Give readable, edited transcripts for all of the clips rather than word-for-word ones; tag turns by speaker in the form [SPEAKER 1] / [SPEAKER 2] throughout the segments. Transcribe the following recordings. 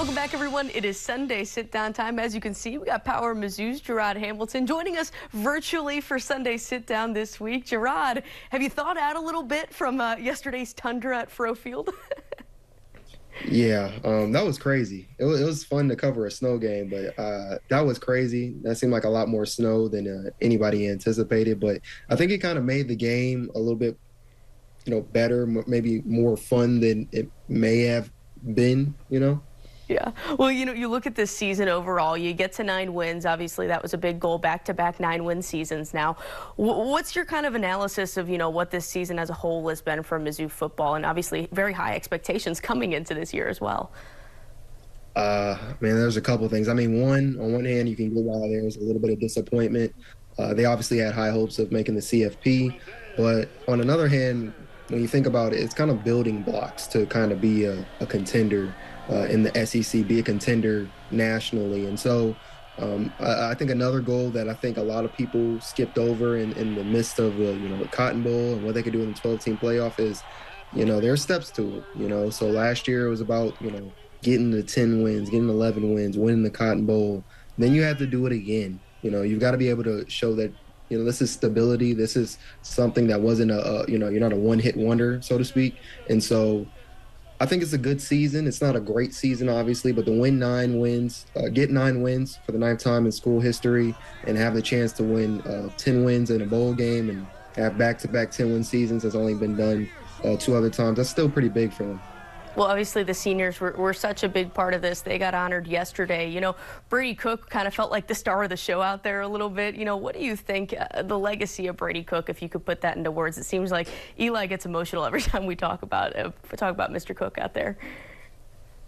[SPEAKER 1] Welcome back, everyone. It is Sunday sit-down time. As you can see, we got PowerMizzou's Jarod Hamilton joining us virtually for Sunday sit-down this week. Jarod, have you thawed out a little bit from yesterday's tundra at Fro Field?
[SPEAKER 2] Yeah, that was crazy. It was fun to cover a snow game, but that was crazy. That seemed like a lot more snow than anybody anticipated. But I think it kind of made the game a little bit, better, maybe more fun than it may have been.
[SPEAKER 1] Yeah. Well, you look at this season overall, you get to 9 wins. Obviously, that was a big goal, back-to-back 9-win seasons now. What's your kind of analysis of, what this season as a whole has been for Mizzou football, and obviously very high expectations coming into this year as well?
[SPEAKER 2] Man, there's a couple of things. I mean, on one hand, you can go by there's a little bit of disappointment. They obviously had high hopes of making the CFP, but on another hand, when you think about it, it's kind of building blocks to kind of be a contender in the SEC, be a contender nationally. And so I think another goal that I think a lot of people skipped over in the midst of the Cotton Bowl and what they could do in the 12-team playoff is, there are steps to it. So last year it was about, getting the 10 wins, getting 11 wins, winning the Cotton Bowl. Then you have to do it again. You've got to be able to show that, this is stability. This is something that wasn't you're not a one-hit wonder, so to speak. And so I think it's a good season. It's not a great season, obviously, but to win 9 wins, get 9 wins for the 9th time in school history, and have the chance to win 10 wins in a bowl game and have back-to-back 10-win seasons has only been done 2 other times. That's still pretty big for them.
[SPEAKER 1] Well, obviously the seniors were such a big part of this. They got honored yesterday. Brady Cook kind of felt like the star of the show out there a little bit. What do you think the legacy of Brady Cook, if you could put that into words? It seems like Eli gets emotional every time we talk about Mr. Cook out there.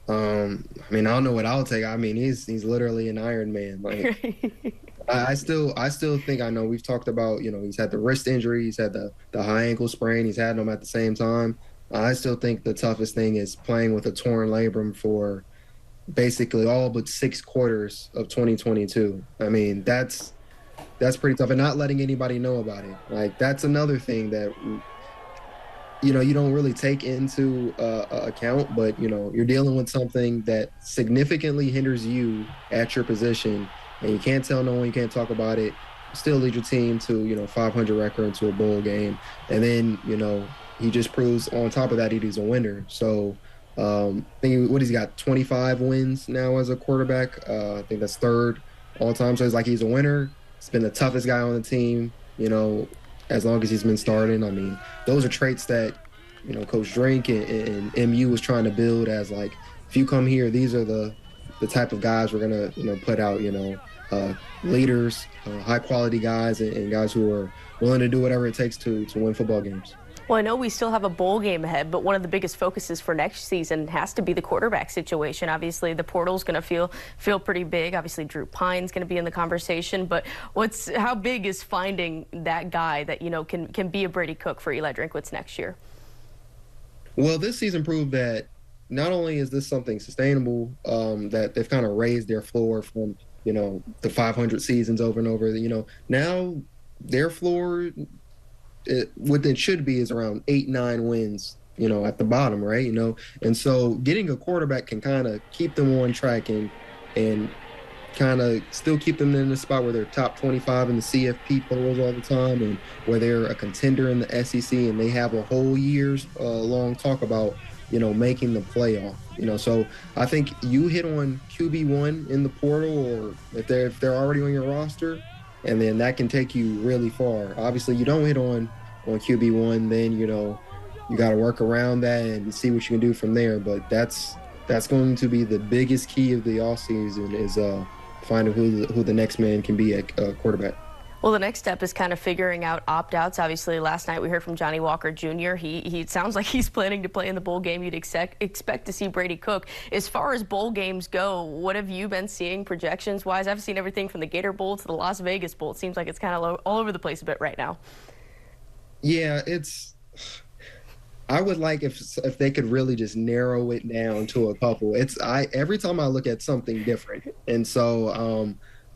[SPEAKER 2] I mean, I don't know what I'll take. I mean, he's literally an Iron Man. Like, I still think, I know we've talked about, he's had the wrist injury, he's had the high ankle sprain, he's had them at the same time. I still think the toughest thing is playing with a torn labrum for basically all but 6 quarters of 2022. I mean, that's pretty tough, and not letting anybody know about it. Like, that's another thing that you don't really take into account, but you're dealing with something that significantly hinders you at your position, and you can't tell no one, you can't talk about it. Still lead your team to 500 record into a bowl game, and then he just proves on top of that he's a winner. So I think what he's got 25 wins now as a quarterback. I think that's 3rd all time. So it's like he's a winner. He's been the toughest guy on the team, as long as he's been starting. I mean, those are traits that, Coach Drink and MU was trying to build as, like, if you come here, these are the type of guys we're going to, put out, leaders, high quality guys and guys who are willing to do whatever it takes to win football games.
[SPEAKER 1] Well, I know we still have a bowl game ahead, but one of the biggest focuses for next season has to be the quarterback situation. Obviously, the portal's going to feel pretty big. Obviously, Drew Pine's going to be in the conversation, but how big is finding that guy that can be a Brady Cook for Eli Drinkwitz next year?
[SPEAKER 2] Well, this season proved that not only is this something sustainable, that they've kind of raised their floor from the 500 seasons over and over. Now their floor, what it should be is around 8-9 wins, at the bottom, right? And so getting a quarterback can kind of keep them on track and kind of still keep them in the spot where they're top 25 in the CFP polls all the time, and where they're a contender in the SEC, and they have a whole year's long talk about making the playoff. So I think you hit on QB1 in the portal, or if they're already on your roster, and then that can take you really far. Obviously, you don't hit on QB1, then you got to work around that and see what you can do from there. But that's going to be the biggest key of the offseason, is finding who the next man can be at quarterback.
[SPEAKER 1] Well, the next step is kind of figuring out opt-outs. Obviously, last night we heard from Johnny Walker Jr. It sounds like he's planning to play in the bowl game. You'd expect to see Brady Cook. As far as bowl games go, what have you been seeing projections-wise? I've seen everything from the Gator Bowl to the Las Vegas Bowl. It seems like it's kind of all over the place a bit right now.
[SPEAKER 2] Yeah, I would like if they could really just narrow it down to a couple. Every time I look at something different, and so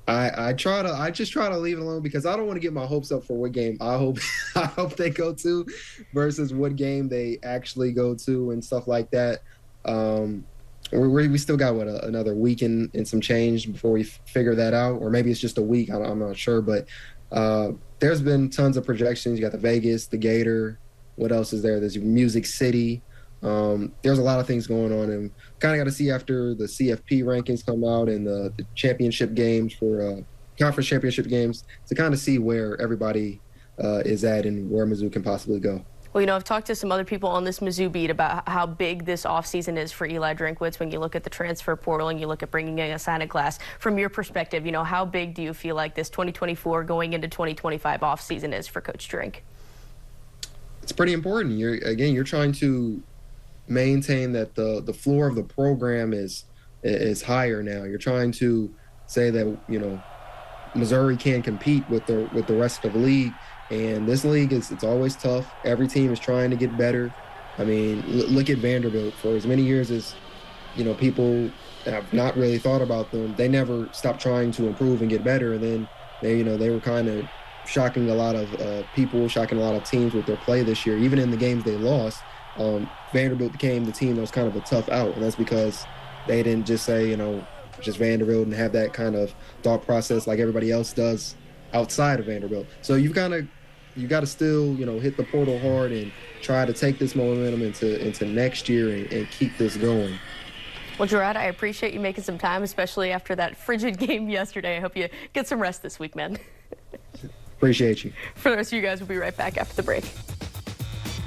[SPEAKER 2] I just try to leave it alone, because I don't want to get my hopes up for what game I hope they go to versus what game they actually go to and stuff like that. we still got another week and some change before we figure that out, or maybe it's just a week. I'm not sure, but there's been tons of projections. You got the Vegas, the Gator. What else is there? There's Music City. There's a lot of things going on, and kind of got to see after the CFP rankings come out and the championship games for conference championship games to kind of see where everybody is at and where Mizzou can possibly go.
[SPEAKER 1] Well, I've talked to some other people on this Mizzou beat about how big this offseason is for Eli Drinkwitz when you look at the transfer portal and you look at bringing in a signing class. From your perspective, how big do you feel like this 2024 going into 2025 offseason is for Coach Drink?
[SPEAKER 2] It's pretty important. You're trying to maintain that the floor of the program is higher now. You're trying to say that, Missouri can compete with the rest of the league. And this league it's always tough. Every team is trying to get better. I mean, look at Vanderbilt. For as many years as, people have not really thought about them, they never stopped trying to improve and get better. And then they were kind of shocking a lot of people, shocking a lot of teams with their play this year. Even in the games they lost, Vanderbilt became the team that was kind of a tough out. And that's because they didn't just say, just Vanderbilt and have that kind of thought process like everybody else does outside of Vanderbilt. So you got to still, hit the portal hard and try to take this momentum into next year and keep this going.
[SPEAKER 1] Well, Jarod, I appreciate you making some time, especially after that frigid game yesterday. I hope you get some rest this week, man.
[SPEAKER 2] Appreciate you.
[SPEAKER 1] For the rest of you guys, we'll be right back after the break.